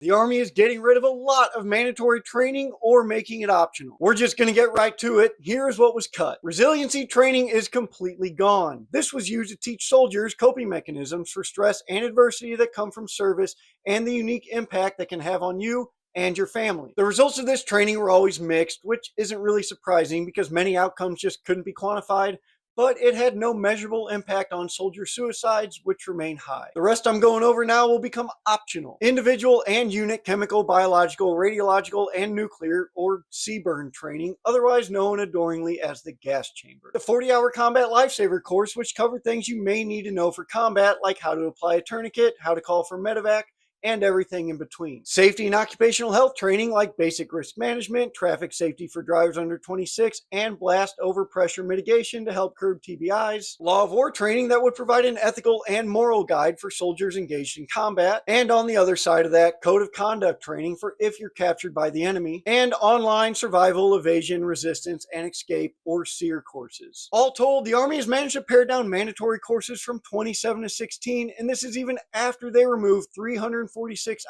The Army is getting rid of a lot of mandatory training or making it optional. We're just going to get right to it. Here's what was cut. Resiliency training is completely gone. This was used to teach soldiers coping mechanisms for stress and adversity that come from service and the unique impact that can have on you and your family. The results of this training were always mixed, which isn't really surprising because many outcomes just couldn't be quantified, but it had no measurable impact on soldier suicides, which remain high. The rest I'm going over now will become optional. Individual and unit chemical, biological, radiological, and nuclear, or CBRN training, otherwise known adoringly as the gas chamber. The 40-hour combat lifesaver course, which covered things you may need to know for combat, like how to apply a tourniquet, how to call for medevac, and everything in between. Safety and occupational health training like basic risk management, traffic safety for drivers under 26, and blast overpressure mitigation to help curb TBIs. Law of war training that would provide an ethical and moral guide for soldiers engaged in combat. And on the other side of that, code of conduct training for if you're captured by the enemy. And online survival, evasion, resistance, and escape, or SEER courses. All told, the Army has managed to pare down mandatory courses from 27 to 16, and this is even after they removed 346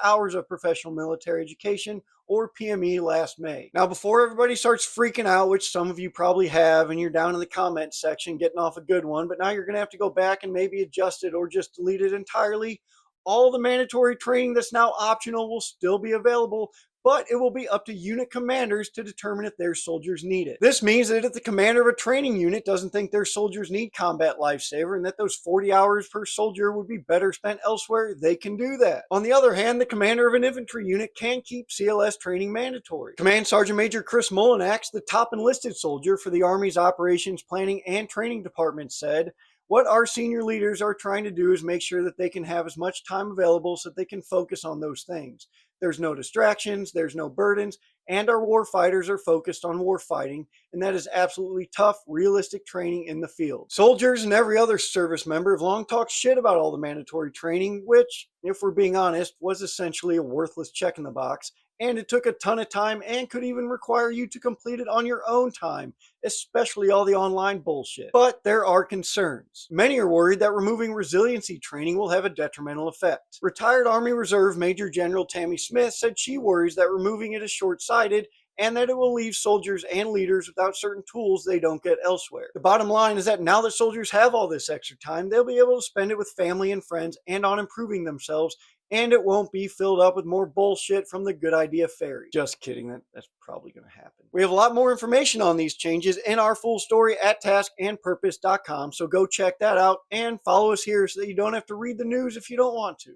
hours of professional military education, or PME, last May. Now, before everybody starts freaking out, which some of you probably have, and you're down in the comments section getting off a good one, but now you're going to have to go back and maybe adjust it or just delete it entirely. All the mandatory training that's now optional will still be available, but it will be up to unit commanders to determine if their soldiers need it. This means that if the commander of a training unit doesn't think their soldiers need combat lifesaver and that those 40 hours per soldier would be better spent elsewhere, they can do that. On the other hand, the commander of an infantry unit can keep CLS training mandatory. Command Sergeant Major Chris Mullinax, the top enlisted soldier for the Army's Operations Planning and Training Department, said, "What our senior leaders are trying to do is make sure that they can have as much time available so that they can focus on those things. There's no distractions, there's no burdens, and our war fighters are focused on war fighting, and that is absolutely tough, realistic training in the field." Soldiers and every other service member have long talked shit about all the mandatory training, which, if we're being honest, was essentially a worthless check in the box, and it took a ton of time and could even require you to complete it on your own time, especially all the online bullshit. But there are concerns. Many are worried that removing resiliency training will have a detrimental effect. Retired Army Reserve Major General Tammy Smith said she worries that removing it is short-sighted and that it will leave soldiers and leaders without certain tools they don't get elsewhere. The bottom line is that now that soldiers have all this extra time, they'll be able to spend it with family and friends and on improving themselves, and it won't be filled up with more bullshit from the good idea fairy. Just kidding, that's probably going to happen. We have a lot more information on these changes in our full story at taskandpurpose.com, so go check that out and follow us here so that you don't have to read the news if you don't want to.